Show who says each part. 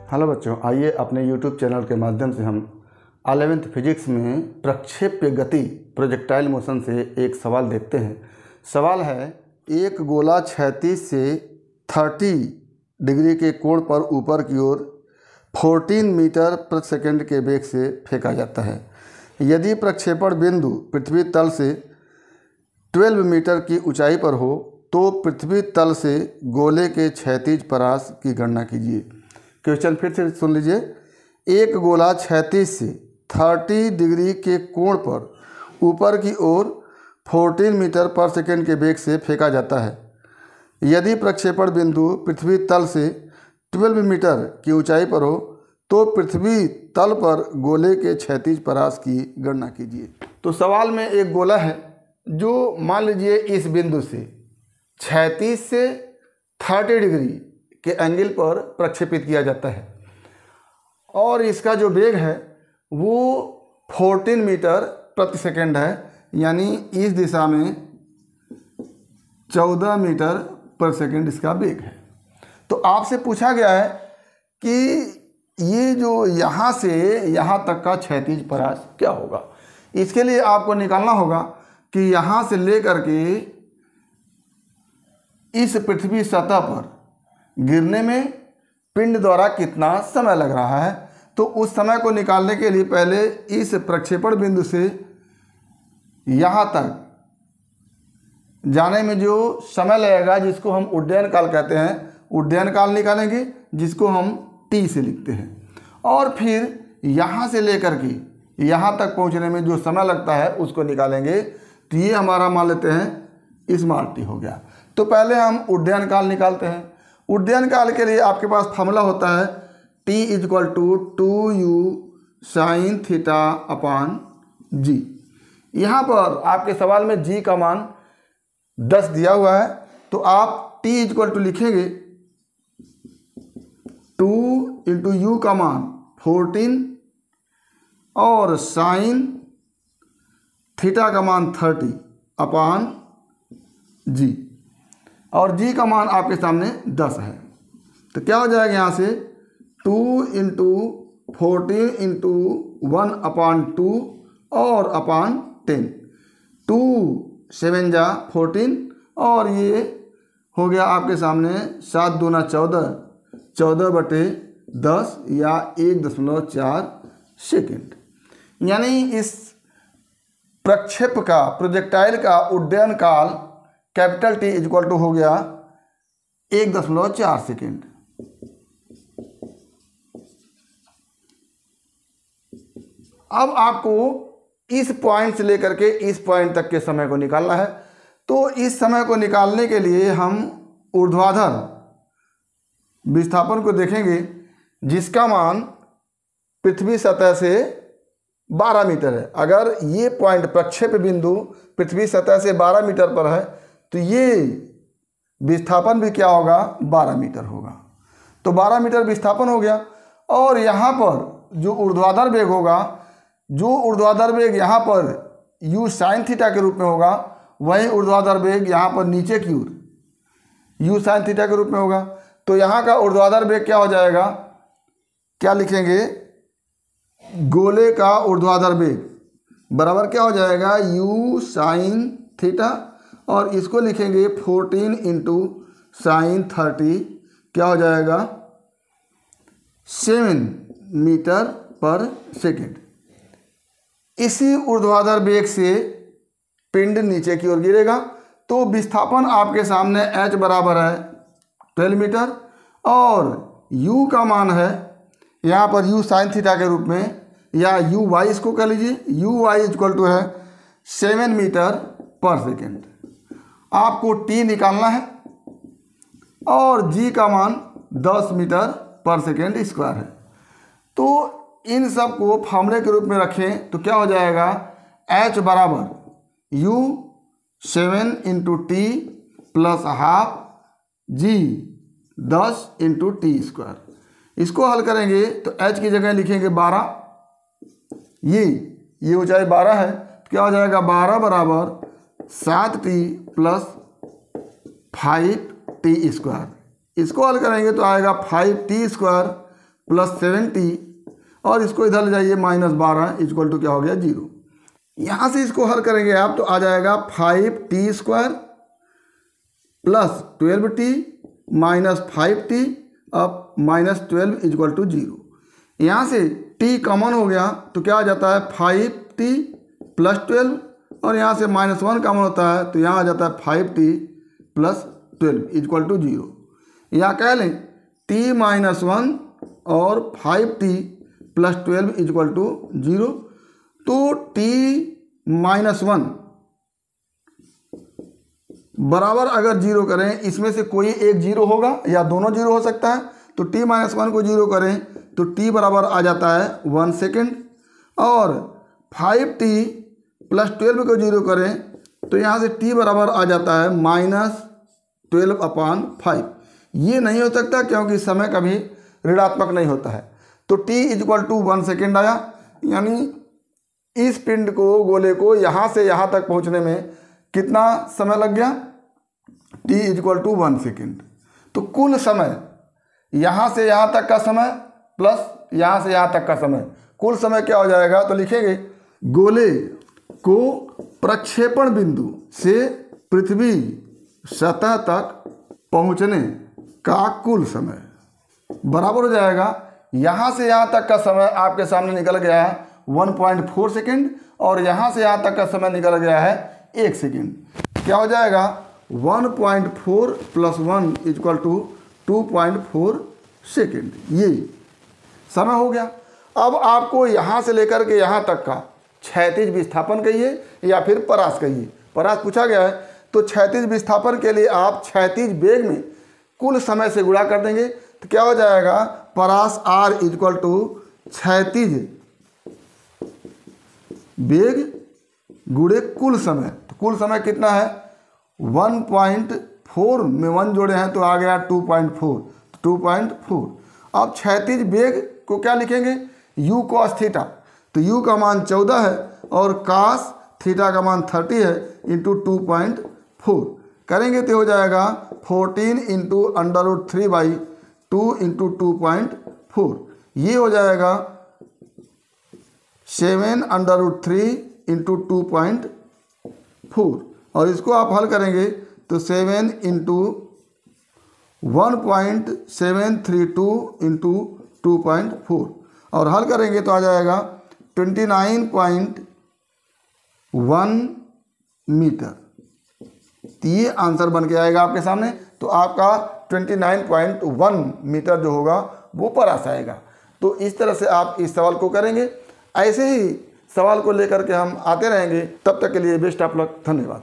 Speaker 1: Hello बच्चों, आइए अपने YouTube चैनल के माध्यम से हम 11th फिजिक्स में प्रक्षेप्य गति प्रोजेक्टाइल मोशन से एक सवाल देखते हैं। सवाल है, एक गोला क्षैतिज से 30 डिग्री के कोण पर ऊपर की ओर 14 मीटर प्रति सेकंड के वेग से फेंका जाता है। यदि प्रक्षेपण बिंदु पृथ्वी तल से 12 मीटर की ऊंचाई पर हो तो पृथ्वी तल से गोले के क्षैतिज परास की गणना कीजिए। क्वेश्चन फिर से सुन लीजिए। एक गोला क्षैतिज से 30 डिग्री के कोण पर ऊपर की ओर 14 मीटर पर सेकंड के वेग से फेंका जाता है। यदि प्रक्षेपण बिंदु पृथ्वी तल से 12 मीटर की ऊंचाई पर हो तो पृथ्वी तल पर गोले के क्षैतिज परास की गणना कीजिए। तो सवाल में एक गोला है जो मान लीजिए इस बिंदु से क्षैतिज से 30 डिग्री के एंगल पर प्रक्षेपित किया जाता है और इसका जो वेग है वो 14 मीटर प्रति सेकंड है, यानी इस दिशा में 14 मीटर पर सेकंड इसका वेग है। तो आपसे पूछा गया है कि ये जो यहाँ से यहाँ तक का क्षैतिज परास क्या होगा। इसके लिए आपको निकालना होगा कि यहाँ से लेकर के इस पृथ्वी सतह पर गिरने में पिंड द्वारा कितना समय लग रहा है। तो उस समय को निकालने के लिए पहले इस प्रक्षेपण बिंदु से यहाँ तक जाने में जो समय लगेगा, जिसको हम उड्डयन काल कहते हैं, उड्डयन काल निकालेंगे, जिसको हम टी से लिखते हैं। और फिर यहाँ से लेकर के यहाँ तक पहुँचने में जो समय लगता है उसको निकालेंगे। तो ये हमारा मान लेते हैं स्मॉल टी हो गया। तो पहले हम उड्डयन काल निकालते हैं। उड्डयन काल के लिए आपके पास फॉर्मूला होता है T = 2u sin theta upon g. यहाँ पर आपके सवाल में g का मान 10 दिया हुआ है, तो आप T = लिखेंगे 2 × u का मान 14 और साइन थीटा का मान 30 अपान जी, और जी का मान आपके सामने 10 है। तो क्या हो जाएगा यहाँ से 2 × 14 × 1/2 और अपान 10, 2 7 जा 14 और ये हो गया आपके सामने 7 दूना 14, 14/10 या 1.4 सेकेंड। यानी इस प्रक्षेप का प्रोजेक्टाइल का उड्डयन काल कैपिटल T = हो गया 1.4 सेकेंड। अब आपको इस पॉइंट से लेकर के इस पॉइंट तक के समय को निकालना है। तो इस समय को निकालने के लिए हम ऊर्ध्वाधर विस्थापन को देखेंगे, जिसका मान पृथ्वी सतह से 12 मीटर है। अगर ये पॉइंट प्रक्षेप बिंदु पृथ्वी सतह से 12 मीटर पर है तो ये विस्थापन भी क्या होगा, 12 मीटर होगा। तो 12 मीटर विस्थापन हो गया। और यहाँ पर जो ऊर्ध्वाधर वेग होगा, जो ऊर्ध्वाधर वेग यहाँ पर u sin थीटा के रूप में होगा, वही ऊर्ध्वाधर वेग यहाँ पर नीचे की ओर u sin थीटा के रूप में होगा। तो यहाँ का ऊर्ध्वाधर वेग क्या हो जाएगा, क्या लिखेंगे, गोले का ऊर्ध्वाधर वेग बराबर क्या हो जाएगा, u sin थीटा, और इसको लिखेंगे 14 × sin 30, क्या हो जाएगा 7 मीटर पर सेकेंड। इसी ऊर्ध्वाधर वेग से पिंड नीचे की ओर गिरेगा। तो विस्थापन आपके सामने h बराबर है 12 मीटर और u का मान है यहाँ पर u sin थीटा के रूप में, या uy इसको कह लीजिए, uy = है 7 मीटर पर सेकेंड। आपको t निकालना है और g का मान 10 मीटर पर सेकेंड स्क्वायर है। तो इन सब को फॉर्मूले के रूप में रखें तो क्या हो जाएगा, h बराबर u 7 × t + half g 10 × t²। इसको हल करेंगे तो h की जगह लिखेंगे 12, ये ऊंचाई 12 है, तो क्या हो जाएगा 12 बराबर 7t + 5t²। इसको हल करेंगे तो आएगा 5t² +7t और इसको इधर ले जाइए -12 इक्वल टू क्या हो गया 0। यहाँ से इसको हल करेंगे आप तो आ जाएगा 5t² + 12t - 5t अब -12 इक्वल टू 0। यहाँ से t कॉमन हो गया तो क्या आ जाता है 5t + 12 और यहाँ से -1 कॉमन होता है तो यहाँ आ जाता है 5t + 12 इक्वल टू 0। यहाँ कह लें t - 1 और 5t + 12 इक्वल टू 0। तो t - 1 बराबर अगर 0 करें, इसमें से कोई एक 0 होगा या दोनों 0 हो सकता है, तो t - 1 को 0 करें तो t बराबर आ जाता है 1 सेकेंड और 5t + 12 को 0 करें तो यहाँ से t बराबर आ जाता है -12/5। ये नहीं हो सकता क्योंकि समय कभी ऋणात्मक नहीं होता है। तो t इक्वल टू 1 सेकेंड आया, यानी इस पिंड को गोले को यहाँ से यहाँ तक पहुँचने में कितना समय लग गया, t इक्वल टू 1 सेकेंड। तो कुल समय यहाँ से यहाँ तक का समय प्लस यहाँ से यहाँ तक का समय, कुल समय क्या हो जाएगा, तो लिखेंगे गोले को प्रक्षेपण बिंदु से पृथ्वी सतह तक पहुँचने का कुल समय बराबर हो जाएगा, यहाँ से यहाँ तक का समय आपके सामने निकल गया है 1.4 सेकेंड और यहाँ से यहाँ तक का समय निकल गया है 1 सेकेंड। क्या हो जाएगा 1.4 + 1 इक्वल टू 2.4 सेकेंड, ये समय हो गया। अब आपको यहाँ से लेकर के यहाँ तक का क्षैतिज विस्थापन कहिए या फिर परास कहिए, परास पूछा गया है तो क्षैतिज विस्थापन के लिए आप क्षैतिज वेग में कुल समय से गुणा कर देंगे तो क्या हो जाएगा परास r इक्वल टू क्षैतिज वेग गुणे कुल समय। तो कुल समय कितना है 1.4 में 1 जोड़े हैं तो आ गया 2.4। अब क्षैतिज वेग को क्या लिखेंगे u cos थीटा, तो u का मान 14 है और cos थीटा का मान 30 है इंटू 2.4 करेंगे तो हो जाएगा 14 इंटू √3/2 इंटू 2.4, ये हो जाएगा 7√3 इंटू 2.4 और इसको आप हल करेंगे तो 7 इंटू 1.732 इंटू 2.4 और हल करेंगे तो आ जाएगा 29.1 मीटर। तो ये आंसर बन के आएगा आपके सामने। तो आपका 29.1 मीटर जो होगा वो परास आएगा। तो इस तरह से आप इस सवाल को करेंगे, ऐसे ही सवाल को लेकर के हम आते रहेंगे। तब तक के लिए बेस्ट ऑफ लक, धन्यवाद।